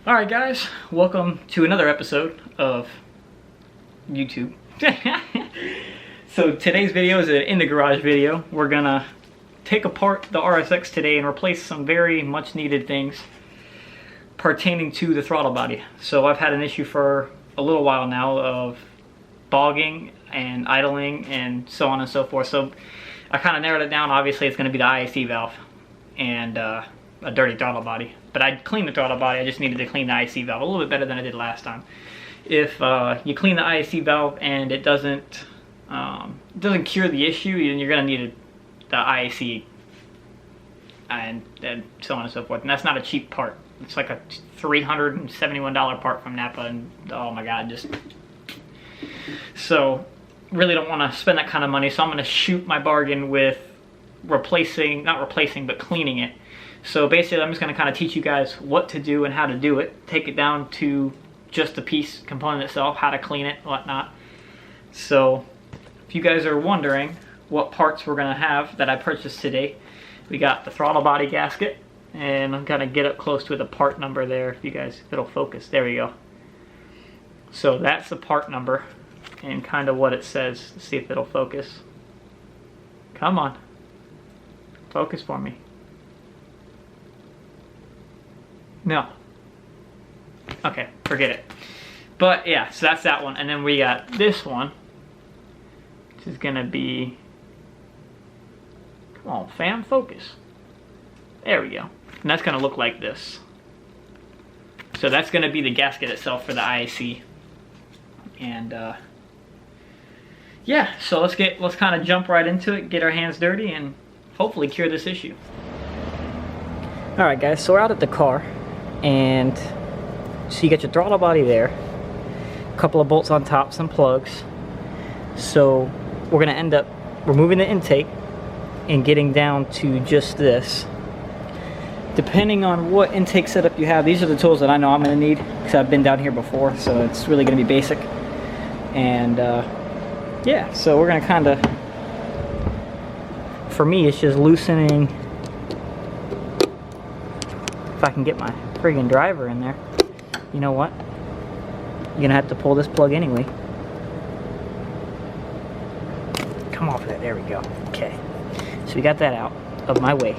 Alright guys, welcome to another episode of YouTube. So today's video is an in the garage video. We're gonna take apart the RSX today and replace some very much needed things pertaining to the throttle body. So I've had an issue for a little while now of bogging and idling and so on and so forth. So I kind of narrowed it down. Obviously it's going to be the IAC valve and a dirty throttle body. But I cleaned the throttle body, I just needed to clean the IAC valve a little bit better than I did last time. If you clean the IAC valve and it doesn't cure the issue, then you're going to need the IAC and so on and so forth. And that's not a cheap part. It's like a $371 part from Napa, and oh my god, just... So, really don't want to spend that kind of money, so I'm going to shoot my bargain with not replacing, but cleaning it. So basically I'm just going to kind of teach you guys what to do and how to do it, take it down to just the piece component itself, how to clean it, whatnot. So if you guys are wondering what parts we're going to have that I purchased today, we got the throttle body gasket, and I'm going to get up close to the part number there, if it'll focus. There we go. So that's the part number and kind of what it says. Let's see if it'll focus. Come on. Focus for me. No. Okay, forget it. But yeah, so that's that one. And then we got this one, which is going to be... Come on, fam, focus. There we go. And that's going to look like this. So that's going to be the gasket itself for the IAC. And yeah, so let's kind of jump right into it, get our hands dirty, and hopefully cure this issue. Alright guys, so we're out at the car, and so you got your throttle body there, a couple of bolts on top, some plugs. So we're going to end up removing the intake and getting down to just this. Depending on what intake setup you have, these are the tools that I know I'm going to need, because I've been down here before, so it's really going to be basic. And yeah, so we're going to kind of, for me, it's just loosening, if I can get my friggin' driver in there. You know what? You're going to have to pull this plug anyway. Come off of that, there we go. Okay, so we got that out of my way.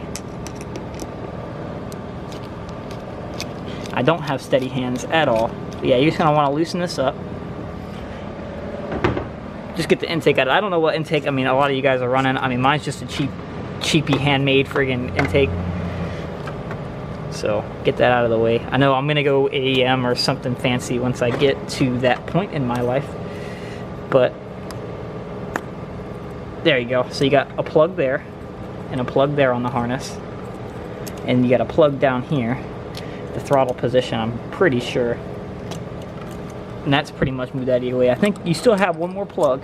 I don't have steady hands at all. But yeah, you're just gonna want to loosen this up. Just get the intake out. I don't know what intake, I mean, a lot of you guys are running. I mean, mine's just a cheapy handmade friggin' intake. So get that out of the way. I know I'm gonna go AEM or something fancy once I get to that point in my life. But there you go. So you got a plug there and a plug there on the harness. And you got a plug down here. The throttle position, I'm pretty sure. And that's pretty much moved out of your way. I think you still have one more plug,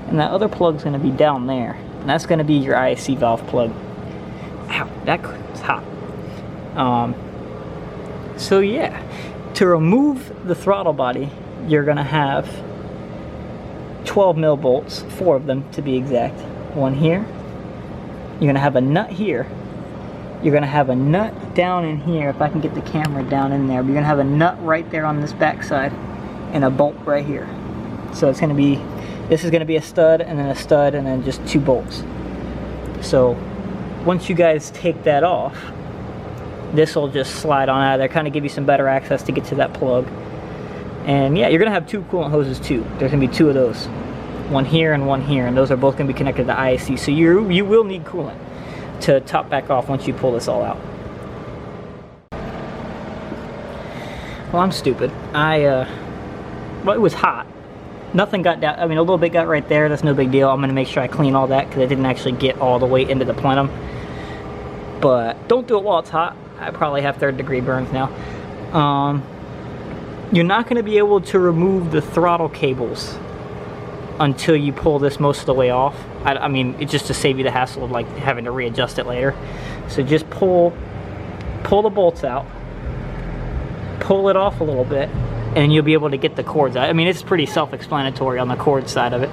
and that other plug's going to be down there, and that's going to be your IAC valve plug. Ow, that's hot. So yeah, to remove the throttle body, you're going to have 12 mil bolts, 4 of them to be exact. One here. You're going to have a nut here. You're going to have a nut down in here, if I can get the camera down in there. But you're going to have a nut right there on this back side and a bolt right here. So it's going to be, this is going to be a stud and then just 2 bolts. So once you guys take that off, this will just slide on out of there, kind of give you some better access to get to that plug. And yeah, you're going to have 2 coolant hoses too. There's going to be 2 of those. One here, and those are both going to be connected to the IAC. So you will need coolant to top back off once you pull this all out. Well, I'm stupid. Well, it was hot. Nothing got down. I mean, a little bit got right there. That's no big deal. I'm going to make sure I clean all that because I didn't actually get all the way into the plenum. But don't do it while it's hot. I probably have 3rd degree burns now. You're not going to be able to remove the throttle cables until you pull this most of the way off. I mean, it's just to save you the hassle of like having to readjust it later. So just pull the bolts out, pull it off a little bit, and you'll be able to get the cords out. I mean, it's pretty self-explanatory on the cord side of it.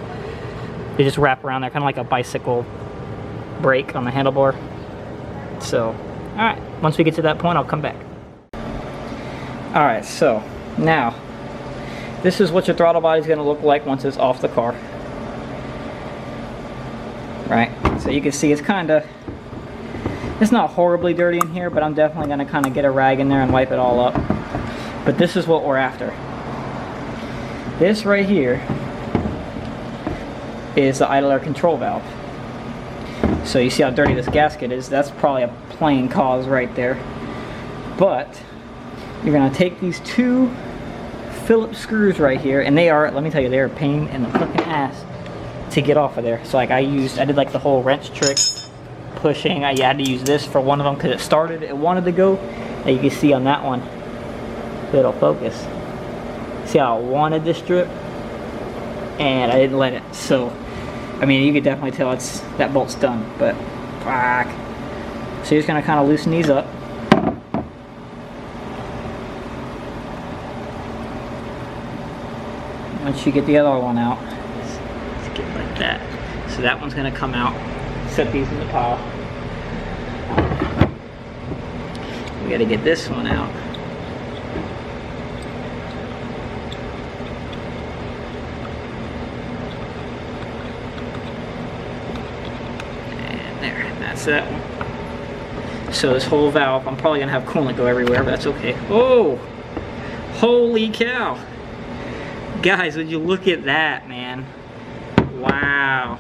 They just wrap around there, kind of like a bicycle brake on the handlebar. So, all Alright, once we get to that point, I'll come back. Alright, so now this is what your throttle body is going to look like once it's off the car. Right, so you can see it's not horribly dirty in here, but I'm definitely going to kind of get a rag in there and wipe it all up. But this is what we're after. This right here is the idler control valve. So you see how dirty this gasket is? That's probably a plain cause right there. But you're going to take these two Phillips screws right here, and they are, let me tell you, they are a pain in the fucking ass to get off of there. So like I did like the whole wrench trick, pushing. I had to use this for one of them because it wanted to go. And you can see on that one, it'll focus. See how I wanted this strip, and I didn't let it. So I mean, you could definitely tell that bolt's done, but fuck. So you're just gonna kind of loosen these up. Once you get the other one out, let's get like that. So that one's gonna come out. Set these in the pile. We gotta get this one out. And there, that's that one. So this whole valve, I'm probably gonna have coolant go everywhere, but that's okay. Oh, holy cow. Guys, would you look at that, man? Wow.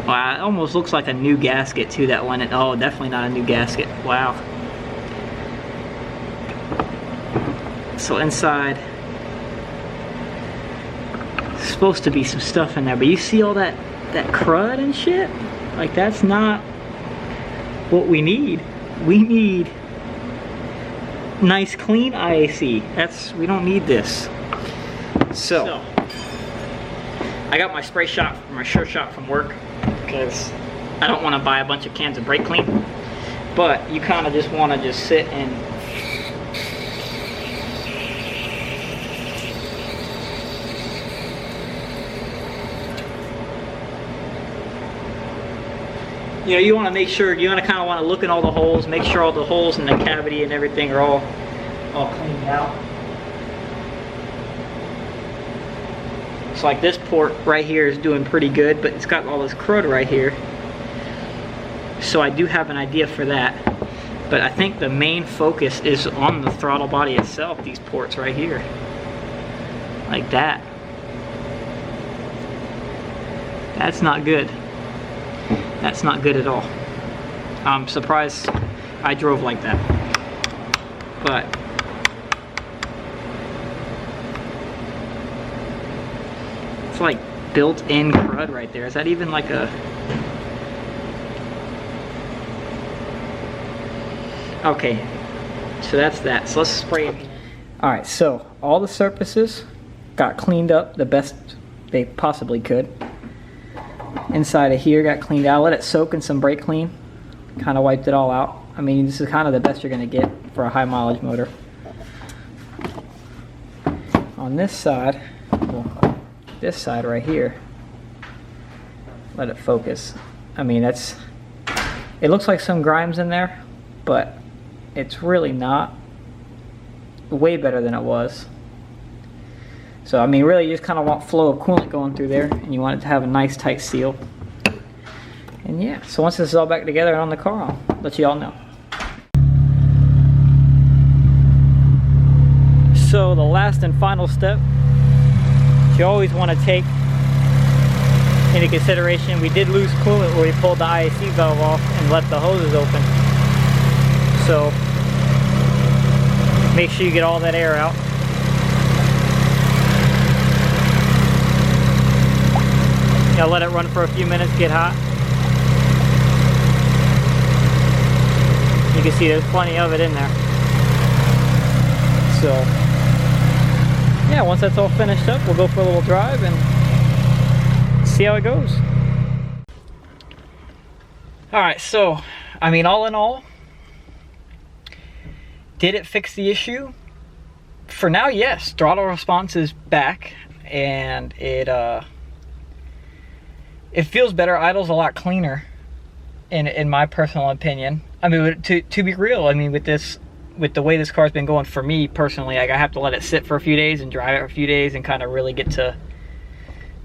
Wow, it almost looks like a new gasket too, that one. Oh, definitely not a new gasket. Wow. So inside, there's supposed to be some stuff in there, but you see all that crud and shit? Like, that's not what we need. We need nice clean IAC. We don't need this. So I got my spray shot, my sure shot from work, because I don't want to buy a bunch of cans of brake clean. But you kind of just want to just sit and you know, you want to make sure, you kind of want to look at all the holes, make sure all the holes in the cavity and everything are all cleaned out. So like this port right here is doing pretty good, but it's got all this crud right here. So I do have an idea for that. But I think the main focus is on the throttle body itself, these ports right here. Like that. That's not good. That's not good at all. I'm surprised I drove like that. But it's like built-in crud right there. Is that even like a... Okay, so that's that. So let's spray it. Alright, so all the surfaces got cleaned up the best they possibly could. Inside of here got cleaned out. Let it soak in some brake clean. Kind of wiped it all out. I mean, this is kind of the best you're going to get for a high mileage motor. On this side, well, this side right here, let it focus. I mean, it looks like some grimes in there, but it's really not. Way better than it was. So I mean, really you just kind of want flow of coolant going through there, and you want it to have a nice tight seal. And yeah, so once this is all back together and on the car, I'll let you all know. So the last and final step you always want to take into consideration, we did lose coolant where we pulled the IAC valve off and left the hoses open. So make sure you get all that air out. Gotta let it run for a few minutes, get hot. You can see there's plenty of it in there. So yeah, once that's all finished up, we'll go for a little drive and see how it goes. Alright, so I mean, all in all, did it fix the issue? For now, yes. Throttle response is back, and it feels better. Idle's a lot cleaner. in my personal opinion. I mean, to be real, I mean, with the way this car's been going for me personally, like, I have to let it sit for a few days and drive it for a few days and kind of really get to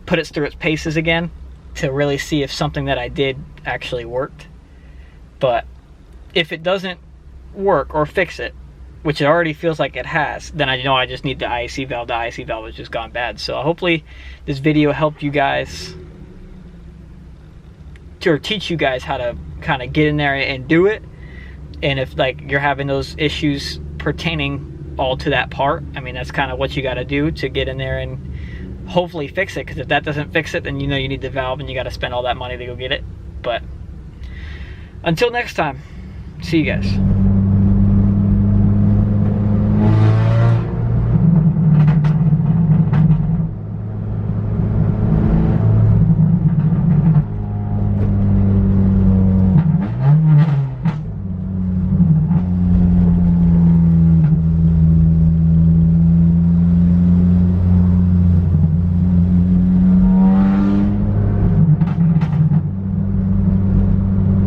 put it through its paces again to really see if something that I did actually worked. But if it doesn't work or fix it, which it already feels like it has, then I know I just need the IAC valve. The IAC valve has just gone bad. So hopefully this video helped you guys, or teach you guys how to kind of get in there and do it. And if like you're having those issues pertaining all to that part, I mean, that's kind of what you got to do to get in there and hopefully fix it. Because if that doesn't fix it, then you know you need the valve and you got to spend all that money to go get it. But until next time, see you guys.